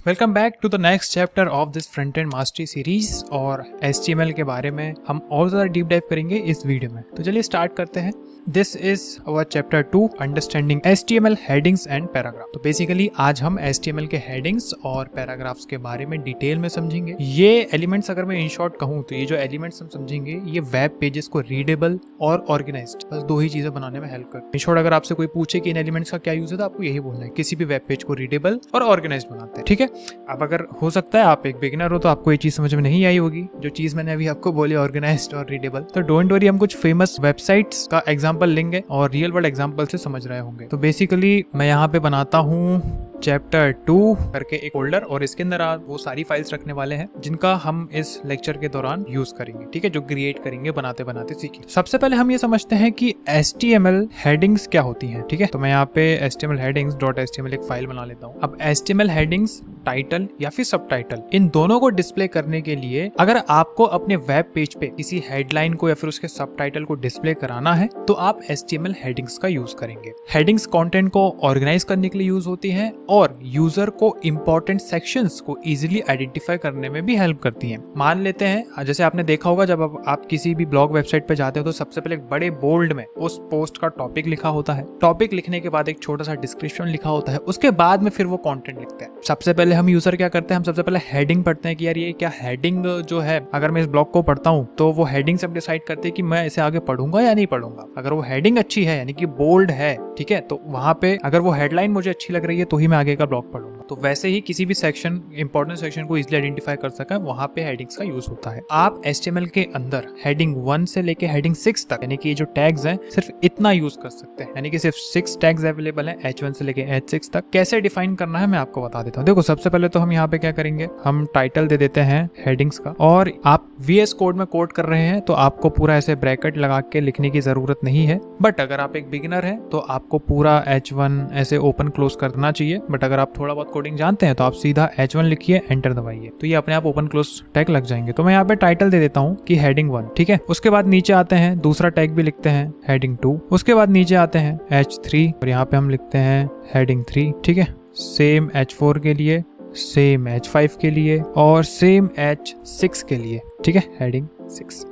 Welcome back to the next chapter of this front end mastery series. और HTML के बारे में हम और ज़्यादा डीप डाइव करेंगे इस वीडियो में। तो चलिए स्टार्ट करते हैं। This is our chapter 2 understanding HTML headings and paragraph. तो बेसिकली आज हम HTML के हेडिंग्स और पैराग्राफ्स के बारे में डिटेल में समझेंगे। ये एलिमेंट्स अगर मैं इन शॉर्ट कहूँ तो ये जो एलिमेंट्स हम समझेंगे ये वेब पेजेस को रीडेबल और ऑर्गेनाइज्ड, बस दो ही चीजें बनाने में हेल्प करती है। इन शॉर्ट अगर आपसे कोई पूछे कि इन एलिमेंट्स का क्या यूज है तो आपको यही बोलना है, किसी भी वेब पेज को रीडेबल और ऑर्गेनाइज्ड बनाते हैं। ठीक है, अब अगर हो सकता है आप एक बिगिनर हो तो आपको ये चीज समझ में नहीं आई होगी, जो चीज मैंने अभी आपको बोली ऑर्गेनाइज्ड और रीडेबल। तो डोंट वरी, हम कुछ फेमस वेबसाइट्स का एग्जांपल लेंगे और रियल वर्ल्ड एग्जांपल से समझ रहे होंगे। तो बेसिकली मैं यहाँ पे बनाता हूँ चैप्टर 2 करके एक फोल्डर, और इसके अंदर आप वो सारी फाइल्स रखने वाले हैं जिनका हम इस लेक्चर के दौरान यूज करेंगे। ठीक है, जो क्रिएट करेंगे बनाते बनाते सीखेंगे। सबसे पहले हम ये समझते हैं कि HTML हेडिंग्स क्या होती हैं। ठीक है, तो मैं यहाँ पे HTML headings.html एक फाइल बना लेता हूँ। अब HTML हेडिंग्स टाइटल या फिर सब टाइटल, इन दोनों को डिस्प्ले करने के लिए अगर आपको अपने वेब पेज पे किसी हेडलाइन को या फिर उसके सब टाइटल को डिस्प्ले कराना है तो आप HTML हेडिंग्स का यूज करेंगे। हेडिंग्स कंटेंट को ऑर्गेनाइज करने के लिए यूज होती हैं और यूजर को इंपॉर्टेंट सेक्शंस को इजीली आइडेंटिफाई करने में भी हेल्प करती हैं। मान लेते हैं, जैसे आपने देखा होगा जब आप किसी भी ब्लॉग वेबसाइट पे जाते हो तो सबसे पहले एक बड़े बोल्ड में उस पोस्ट का टॉपिक लिखा होता है। टॉपिक लिखने के बाद एक छोटा सा डिस्क्रिप्शन लिखा होता है, उसके बाद में फिर वो कंटेंट लिखते हैं। सबसे पहले हम यूजर क्या करते हैं, हम सबसे पहले हेडिंग पढ़ते हैं कि यार ये क्या हेडिंग जो है, अगर मैं इस ब्लॉग को पढ़ता हूँ तो वो हेडिंग से डिसाइड करते हैं कि मैं इसे आगे पढ़ूंगा या नहीं पढ़ूंगा। अगर वो हेडिंग अच्छी है यानी कि बोल्ड है, ठीक है, तो वहां पे अगर वो हेडलाइन मुझे अच्छी लग रही है तो ही मैं आगे का ब्लॉग पढ़ूंगा। तो वैसे ही किसी भी सेक्शन, इंपॉर्टेंट सेक्शन को इजीली आइडेंटिफाई कर सके, वहां पे हेडिंग्स का यूज होता है। आप HTML के अंदर हेडिंग 1 से लेके हेडिंग 6 तक यानी कि जो टैग्स हैं सिर्फ इतना यूज कर सकते हैं, यानी कि सिर्फ 6 टैग्स अवेलेबल हैं H1 से लेके H6 तक। कैसे डिफाइन करना है मैं आपको बता देता हूँ। देखो, सबसे पहले तो हम यहाँ पे क्या करेंगे, हम टाइटल दे देते हैं हेडिंग्स का, और आप VS कोड में कोड कर रहे हैं तो आपको पूरा ऐसे ब्रैकेट लगा के लिखने की जरूरत नहीं है। बट अगर आप एक बिगिनर हैं तो आपको पूरा H1 ऐसे ओपन क्लोज करना चाहिए। बट अगर आप थोड़ा बहुत कोडिंग जानते हैं तो आप सीधा H1 लिखिए, एंटर दबाइए, तो ये अपने आप ओपन क्लोज टैग लग जाएंगे। तो मैं यहाँ पे टाइटल दे देता हूँ कि हेडिंग 1। ठीक है, उसके बाद नीचे आते हैं, दूसरा टैग भी लिखते हैं हेडिंग 2। उसके बाद नीचे आते हैं H3 और यहाँ पे हम लिखते हैं हेडिंग 3। ठीक है, सेम H4 के लिए, सेम H5 के लिए और सेम H6 के लिए। ठीक है, हेडिंग 6।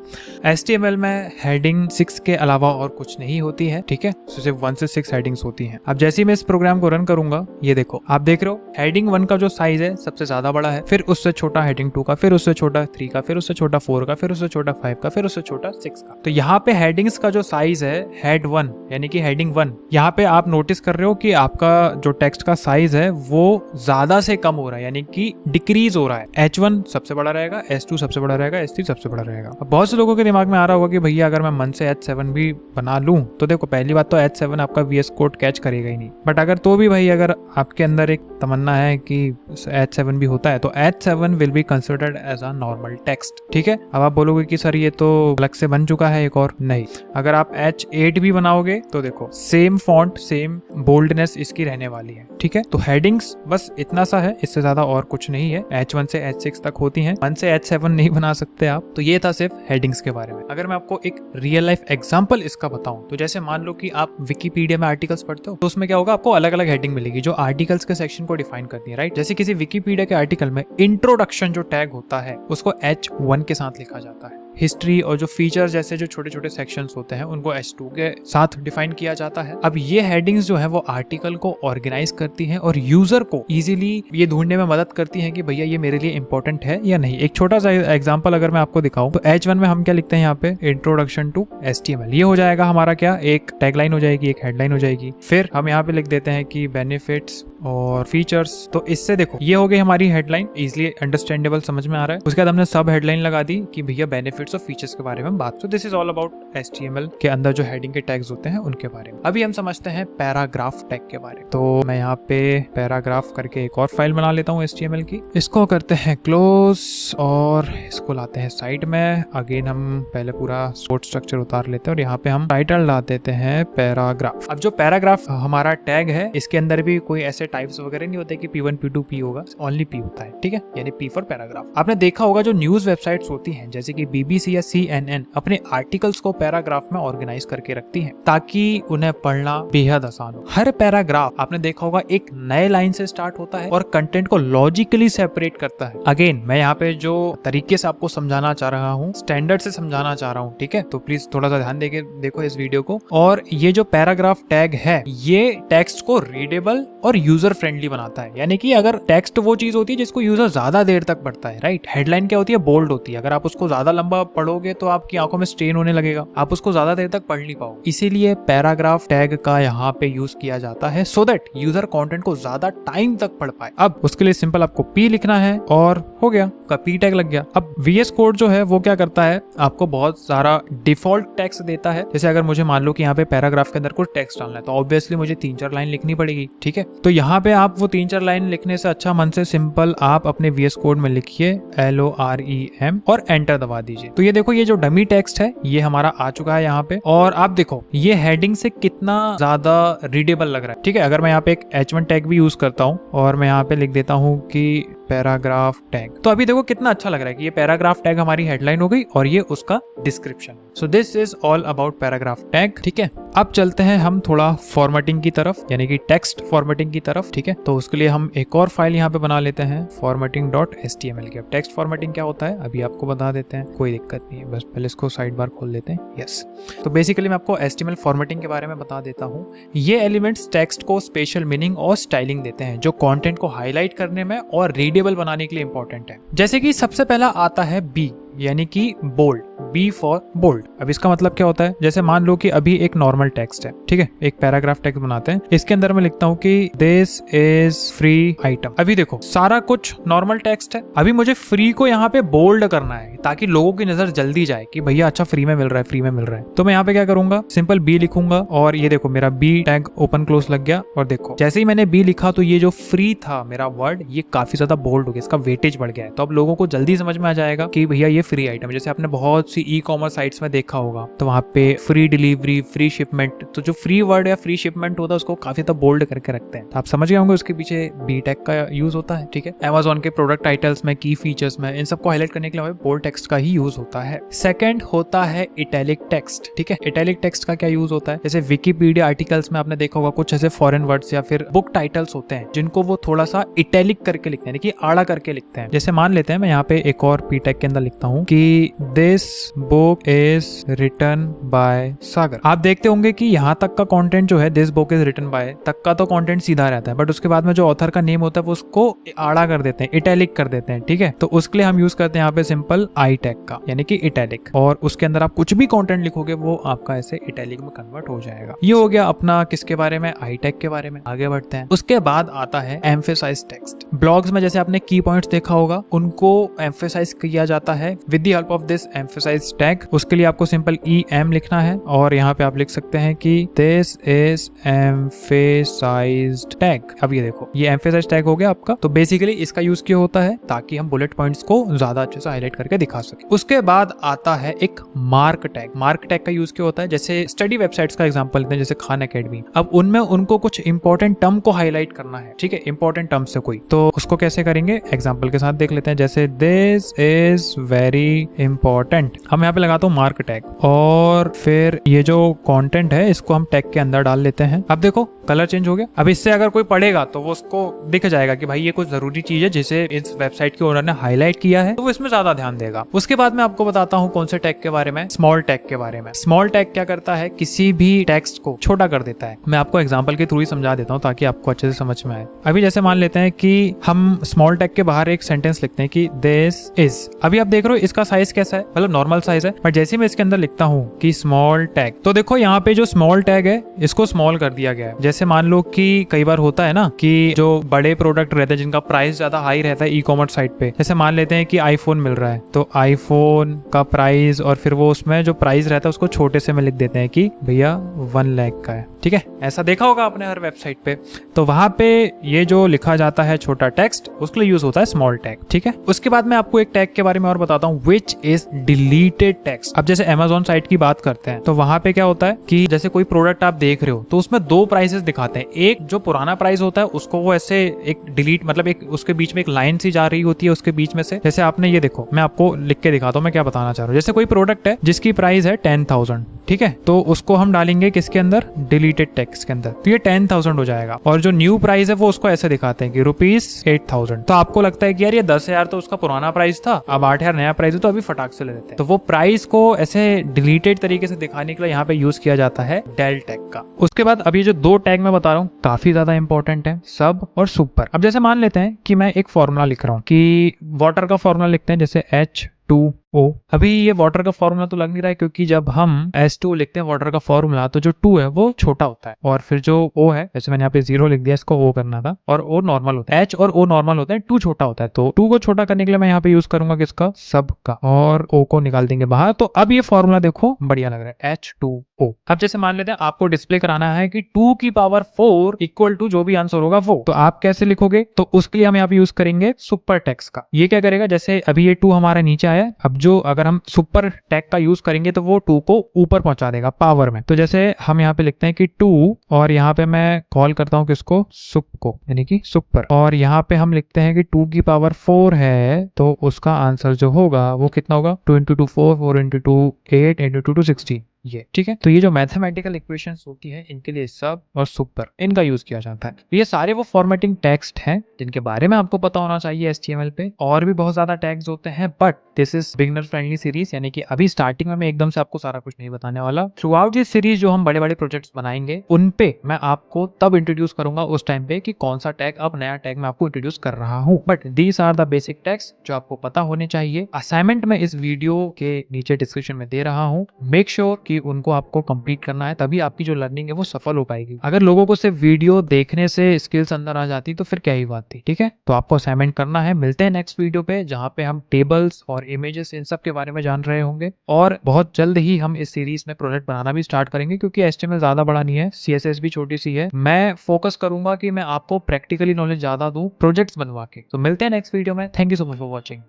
HTML में हेडिंग 6 के अलावा और कुछ नहीं होती है। ठीक है, सिर्फ 1 से 6 हेडिंग्स होती हैं। अब जैसे ही मैं इस प्रोग्राम को रन करूंगा, ये देखो आप देख रहे हो हेडिंग 1 का जो साइज है सबसे ज्यादा बड़ा है, फिर उससे छोटा हेडिंग 2 का, फिर उससे छोटा 3 का, फिर उससे छोटा 4 का, फिर उससे छोटा 5 का, फिर उससे छोटा 6 का। तो यहाँ पे हेडिंग्स का जो साइज है हेड 1 यानी कि हेडिंग 1, यहाँ पे आप नोटिस कर रहे हो कि आपका जो टेक्स्ट का साइज है वो ज्यादा से कम हो रहा है, यानी कि डिक्रीज हो रहा है। H1 सबसे बड़ा रहेगा, H2 सबसे बड़ा रहेगा, H3 सबसे बड़ा रहेगा। अब बहुत से लोगों के दिमाग में आ रहा होगा कि भैया अगर मैं मन से H7 भी बना लूं तो देखो, पहली बात तो H7 आपका VS कोड कैच करेगा ही नहीं। बट अगर तो भी भाई, अगर आपके अंदर एक तमन्ना है कि H7 भी होता है तो H7 will be considered as a normal text. ठीक है, अब आप बोलोगे कि सर ये तो अलग से बन चुका है एक और। नहीं, अगर आप H8 भी बनाओगे तो देखो सेम फॉन्ट, सेम बोल्डनेस इसकी रहने वाली है। ठीक है, तो हेडिंग्स बस इतना सा है, इससे ज्यादा और कुछ नहीं है। H1 से H6 तक होती हैं, 1 से H7 नहीं बना सकते आप। तो ये था सिर्फ हेडिंग्स के बारे में। अगर मैं आपको एक रियल लाइफ एग्जांपल इसका बताऊं तो जैसे मान लो कि आप विकिपीडिया में आर्टिकल्स पढ़ते हो तो उसमें क्या होगा, आपको अलग अलग हेडिंग मिलेगी जो आर्टिकल्स के सेक्शन को डिफाइन करती है। राइट, जैसे किसी विकिपीडिया के आर्टिकल में इंट्रोडक्शन जो टैग होता है उसको H1 के साथ लिखा जाता है। हिस्ट्री और जो फीचर्स जैसे जो छोटे छोटे सेक्शंस होते हैं उनको H2 के साथ डिफाइन किया जाता है। अब ये हेडिंग्स जो है वो आर्टिकल को ऑर्गेनाइज करती हैं और यूजर को इजीली ये ढूंढने में मदद करती हैं कि भैया ये मेरे लिए इंपॉर्टेंट है या नहीं। एक छोटा सा एग्जांपल अगर मैं आपको दिखाऊं तो H1 में हम क्या लिखते हैं, यहाँ पे इंट्रोडक्शन टू HTML, ये हो जाएगा हमारा क्या, एक टैगलाइन हो जाएगी, एक हेडलाइन हो जाएगी। फिर हम यहाँ पे लिख देते हैं कि बेनिफिट्स और फीचर्स। तो इससे देखो ये हो गई हमारी हेडलाइन, इजीली अंडरस्टैंडेबल, समझ में आ रहा है। उसके बाद हमने सब हेडलाइन लगा दी कि भैया बेनिफिट्स और फीचर्स के बारे में बात। तो this is all about HTML के अंदर जो हेडिंग के टैग्स होते हैं उनके बारे में। अभी हम समझते हैं पैराग्राफ टैग के बारे में। तो मैं यहाँ पे पैराग्राफ करके एक और फाइल बना लेता हूँ HTML की, इसको करते हैं क्लोज और इसको लाते हैं साइड में। अगेन हम पहले पूरा कोड स्ट्रक्चर उतार लेते हैं और यहाँ पे हम टाइटल ला देते हैं पैराग्राफ। अब जो पैराग्राफ हमारा टैग है इसके अंदर भी कोई ऐसे टाइप्स वगैरह नहीं होते कि P1 P2 P होगा, ओनली P होता है। ठीक है, यानी P फॉर पैराग्राफ। आपने देखा होगा जो न्यूज वेबसाइट्स होती हैं जैसे कि BBC BBC या CNN अपने आर्टिकल्स को पैराग्राफ में ऑर्गेनाइज करके रखती है ताकि उन्हें पढ़ना बेहद आसान हो। हर पैराग्राफ आपने देखा होगा एक नए लाइन से स्टार्ट होता है और कंटेंट को लॉजिकली सेपरेट करता है। अगेन मैं यहाँ पे जो तरीके से आपको समझाना चाह रहा हूँ, स्टैंडर्ड से समझाना चाह रहा हूँ, ठीक है, तो प्लीज थोड़ा सा ध्यान देके देखो इस वीडियो को। और ये जो पैराग्राफ टैग है ये टेक्स्ट को रीडेबल और यूजर फ्रेंडली बनाता है। यानी कि अगर टेक्स्ट वो चीज होती है जिसको यूजर ज्यादा देर तक पढ़ता है, राइट। हेडलाइन क्या होती है, बोल्ड होती है। अगर आप उसको ज्यादा लंबा पढ़ोगे तो आपकी आंखों में स्ट्रेन होने लगेगा, आप उसको ज्यादा देर तक पढ़ नहीं पाओगे। इसीलिए पैराग्राफ टैग का यहाँ पे यूज किया जाता है सो दैट यूजर कंटेंट को ज्यादा टाइम तक पढ़ पाए। अब उसके लिए सिंपल आपको पी लिखना है और हो गया, का पी टैग लग गया। अब VS कोड जो है वो क्या करता है, आपको बहुत सारा डिफॉल्ट टेक्स्ट देता है। जैसे अगर मुझे मान लो कि यहाँ पे पैराग्राफ के अंदर कुछ टेक्स्ट डालना है तो ऑब्वियसली मुझे 3-4 लाइन लिखनी पड़ेगी, ठीक है। तो यहाँ पे आप वो 3-4 लाइन लिखने से अच्छा मन से सिंपल आप अपने VS कोड में लिखिए LOREM और एंटर दबा दीजिए। तो ये देखो ये जो डमी टेक्स्ट है ये हमारा आ चुका है यहाँ पे। और आप देखो ये हेडिंग से कितना ज्यादा रीडेबल लग रहा है, ठीक है। अगर मैं यहाँ पे एक H1 टैग भी यूज करता हूँ और मैं यहाँ पे लिख देता हूँ कि पैराग्राफ टैग, तो अभी देखो कितना अच्छा लग रहा है कि ये पैराग्राफ टैग हमारी हेडलाइन हो गई और ये उसका description. So this is all about paragraph tag, ठीक है। अब चलते हैं हम थोड़ा फॉर्मेटिंग की तरफ, यानी कि टेक्स्ट फॉर्मेटिंग की तरफ, ठीक है। तो उसके लिए हम एक और फाइल यहाँ पे बना लेते हैं formatting.html की। अब टेक्स्ट फॉर्मेटिंग क्या होता है अभी आपको बता देते हैं, कोई दिक्कत नहीं है, बस पहले इसको साइड बार खोल लेते हैं। यस, तो बेसिकली मैं आपको HTML फॉर्मेटिंग के बारे में बता देता हूँ। ये एलिमेंट्स टेक्स्ट को स्पेशल मीनिंग और स्टाइलिंग देते हैं जो कंटेंट को हाईलाइट करने में और रीडेबल बनाने के लिए इंपॉर्टेंट है। जैसे कि सबसे पहला आता है बी, यानी कि बोल्ड, बी फॉर बोल्ड। अब इसका मतलब क्या होता है, जैसे मान लो कि अभी एक नॉर्मल टेक्स्ट है, ठीक है, एक पैराग्राफ टेक्स्ट बनाते हैं, इसके अंदर मैं लिखता हूँ कि दिस इज फ्री आइटम। अभी देखो सारा कुछ नॉर्मल टेक्स्ट है, अभी मुझे फ्री को यहाँ पे बोल्ड करना है ताकि लोगों की नजर जल्दी जाए कि भैया अच्छा फ्री में मिल रहा है, फ्री में मिल रहा है। तो मैं यहाँ पे क्या करूंगा, सिंपल बी लिखूंगा और ये देखो मेरा बी टैग ओपन क्लोज लग गया। और देखो जैसे ही मैंने बी लिखा तो ये जो फ्री था मेरा वर्ड ये काफी ज्यादा बोल्ड हो गया, इसका वेटेज बढ़ गया है। तो अब लोगों को जल्दी समझ में आ जाएगा कि भैया ये फ्री आइटम। जैसे आपने बहुत सी ई-कॉमर्स साइट्स में देखा होगा तो वहां पे फ्री डिलीवरी, फ्री शिपमेंट, तो जो फ्री वर्ड या फ्री शिपमेंट होता है उसको काफी ज्यादा बोल्ड करके रखते हैं। तो आप समझ गए होंगे उसके पीछे बी टैग का यूज होता है, ठीक है। Amazon के प्रोडक्ट टाइटल्स में, की फीचर्स में, इन सबको हाईलाइट करने के लिए बोल्ड टेक्स्ट का ही यूज होता है। सेकंड होता है इटैलिक टेक्स्ट, ठीक है। इटैलिक टेक्स्ट का क्या यूज होता है, जैसे विकिपीडिया आर्टिकल्स में आपने देखा होगा कुछ ऐसे फॉरेन वर्ड्स या फिर बुक टाइटल्स होते हैं जिनको वो थोड़ा सा इटैलिक करके लिखते हैं, यानी कि आड़ा करके लिखते हैं। जैसे मान लेते हैं मैं यहाँ पे एक और पी टैग के अंदर लिखता हूँ कि this book is written by Sagar. आप देखते होंगे कि यहाँ तक का कंटेंट जो है this book is written by तक का तो कंटेंट सीधा रहता है, बट उसके बाद में जो ऑथर का नेम होता है वो उसको आड़ा कर देते हैं, इटैलिक कर देते हैं, ठीक है। तो उसके लिए हम यूज करते हैं यहाँ पे सिंपल आई टैग का, यानी कि इटैलिक, और उसके अंदर आप कुछ भी कंटेंट लिखोगे वो आपका ऐसे इटैलिक में कन्वर्ट हो जाएगा। ये हो गया अपना किसके बारे में, आई टैग के बारे में। आगे बढ़ते हैं। उसके बाद आता है एम्फेसाइज टेक्स्ट। ब्लॉग्स में जैसे आपने की पॉइंट्स देखा होगा उनको एम्फेसाइज किया जाता है with the help of this emphasize tag. उसके लिए आपको सिंपल EM लिखना है और यहाँ पे आप लिख सकते हैं कि दिस इज एम्फेसाइज्ड टैग। अब ये देखो ये एम्फेसाइज टैग हो गया आपका। तो बेसिकली इसका यूज क्यों होता है, ताकि हम बुलेट पॉइंट्स को ज्यादा अच्छे से हाईलाइट करके दिखा सके। उसके बाद आता है एक मार्क टैग। मार्क टैग का यूज क्यों होता है, जैसे स्टडी वेबसाइट्स का एग्जांपल लेते हैं जैसे खान एकेडमी। अब उनमें उनको कुछ इंपॉर्टेंट टर्म को हाईलाइट करना है, ठीक है, इंपॉर्टेंट टर्म से कोई, तो उसको कैसे करेंगे एग्जाम्पल के साथ देख लेते हैं। जैसे दिस इज वेरी इंपॉर्टेंट, हम यहाँ पे लगाता हूँ मार्क टैग, और फिर ये जो कंटेंट है इसको हम टैग के अंदर डाल लेते हैं। अब देखो कलर चेंज हो गया। अब इससे अगर कोई पढ़ेगा तो वो उसको दिख जाएगा कि भाई ये कुछ जरूरी चीज है जिसे इस वेबसाइट के ओनर ने हाईलाइट किया है, तो वो इसमें ज्यादा ध्यान देगा। उसके बाद मैं आपको बताता हूँ कौन से टैग के बारे में, स्मॉल टैग के बारे में। स्मॉल टैग क्या करता है, किसी भी टेक्स्ट को छोटा कर देता है। मैं आपको एग्जांपल के थ्रू ही समझा देता हूँ ताकि आपको अच्छे से समझ में आए। अभी जैसे मान लेते हैं कि हम स्मॉल टैग के बाहर एक सेंटेंस लिखते हैं कि दिस इज। अभी आप देख रहे हो इसका साइज कैसा है, मतलब नॉर्मल साइज है, बट जैसे मैं इसके अंदर लिखता हूँ कि स्मॉल टैग, तो देखो यहाँ पे जो स्मॉल टैग है इसको स्मॉल कर दिया गया है। जैसे मान लो कि कई बार होता है ना कि जो बड़े प्रोडक्ट रहते हैं जिनका प्राइस ज्यादा हाई रहता है ई-कॉमर्स साइट पे, जैसे मान लेते हैं कि आईफोन मिल रहा है तो आईफोन का प्राइस, और फिर वो उसमें जो प्राइस रहता है उसको छोटे से में लिख देते हैं कि भैया 1 लाख का है, ठीक है। ऐसा देखा होगा आपने हर वेबसाइट पे। तो वहां पे ये जो लिखा जाता है छोटा टेक्स्ट उसके लिए यूज होता है स्मॉल टैग, ठीक है। उसके बाद मैं आपको एक टैग के बारे में और बताता हूँ, which is delete deleted text. अब जैसे Amazon साइट की बात करते हैं तो वहां पे क्या होता है कि जैसे कोई प्रोडक्ट आप देख रहे हो तो उसमें दो प्राइसेस दिखाते हैं। एक जो पुराना प्राइस होता है उसको वो ऐसे एक डिलीट, मतलब एक उसके बीच में एक लाइन सी जा रही होती है उसके बीच में से। जैसे आपने ये देखो, मैं आपको लिख के दिखाता हूँ मैं क्या बताना चाह रहा हूँ। जैसे कोई प्रोडक्ट है जिसकी प्राइस है 10,000, ठीक है, तो उसको हम डालेंगे किसके अंदर, डिलीटेड टेक्स्ट के अंदर, तो ये 10,000 हो जाएगा। और जो न्यू प्राइस है वो उसको ऐसे दिखाते हैं कि ₹8,000। तो आपको लगता है कि यार ये 10,000 तो उसका पुराना प्राइस था, अब 8,000 नया प्राइस है तो अभी फटाक से ले लेते हैं। तो वो प्राइस को ऐसे डिलीटेड तरीके से दिखाने के लिए यहाँ पे यूज किया जाता है डेल टैग का। उसके बाद अभी जो दो टैग मैं बता रहा हूँ काफी ज्यादा इंपॉर्टेंट है, सब और सुपर। अब जैसे मान लेते हैं कि मैं एक फॉर्मूला लिख रहा हूँ कि वाटर का फॉर्मूला लिखते हैं जैसे H2O। अभी ये वाटर का फॉर्मूला तो लग नहीं रहा है क्योंकि जब हम S2 लिखते हैं वाटर का फॉर्मूला तो जो 2 है वो छोटा होता है और फिर जो O है, जैसे मैंने यहाँ पे 0 लिख दिया, इसको O करना था, और O नॉर्मल होता है। H और O नॉर्मल होता है, 2 छोटा होता है, तो 2 को छोटा करने के लिए मैं यहाँ पे यूज करूंगा किसका, सब का, और O को निकाल देंगे बाहर। तो अब ये फॉर्मूला देखो बढ़िया लग रहा है, H2O। अब जैसे मान लेते हैं आपको डिस्प्ले कराना है कि 2 की पावर 4 इक्वल टू जो भी आंसर होगा वो, तो आप कैसे लिखोगे, तो उसके लिए हम यहाँ पे यूज करेंगे सुपर टेक्स्ट का। ये क्या करेगा, जैसे अभी ये 2 हमारा नीचे आया, अब जो अगर हम सुपर टैग का यूज करेंगे तो वो 2 को ऊपर पहुंचा देगा पावर में। तो जैसे हम यहाँ पे लिखते हैं कि 2, और यहाँ पे मैं कॉल करता हूँ किसको, सुप को, यानी कि सुपर, और यहाँ पे हम लिखते हैं कि 2 की पावर 4 है तो उसका आंसर जो होगा वो कितना होगा, 2 इंटू 2 4, 4 इंटू 2 8, 8 इंटू 2 16, ये ठीक है। तो ये जो मैथमेटिकल इक्वेशंस होती है इनके लिए सब और सुपर इनका यूज किया जाता है। तो ये सारे वो फॉर्मेटिंग टेक्स्ट हैं जिनके बारे में आपको पता होना चाहिए HTML पे। और भी बहुत ज्यादा टैग्स होते हैं but this is beginner friendly series, यानी कि अभी स्टार्टिंग में मैं एकदम से आपको सारा कुछ नहीं बताने वाला। थ्रू आउट दिस सीरीज जो हम बड़े बड़े प्रोजेक्ट्स बनाएंगे उन पे मैं आपको तब इंट्रोड्यूस करूंगा उस टाइम पे कि कौन सा टैग, अब नया टैग मैं आपको इंट्रोड्यूस कर रहा हूँ। But these are the basic tags जो आपको पता होने चाहिए। असाइनमेंट में इस वीडियो के नीचे डिस्क्रिप्शन में दे रहा हूँ, मेक श्योर कि उनको आपको कंप्लीट करना है, तभी आपकी जो लर्निंग है वो सफल हो पाएगी। अगर लोगों को सिर्फ वीडियो देखने से स्किल्स अंदर आ जाती तो फिर क्या ही बात थी, ठीक है। तो आपको असाइनमेंट करना है। मिलते हैं नेक्स्ट वीडियो पे जहाँ पे हम टेबल्स और इमेजेस इन सब के बारे में जान रहे होंगे, और बहुत जल्द ही हम इस सीरीज में प्रोजेक्ट बनाना भी स्टार्ट करेंगे क्योंकि HTML ज्यादा बड़ा नहीं है, CSS भी छोटी सी है। मैं फोकस करूंगा कि मैं आपको प्रैक्टिकली नॉलेज ज्यादा दूं प्रोजेक्ट्स बनवा के। तो मिलते हैं नेक्स्ट वीडियो में। Thank you so much for watching.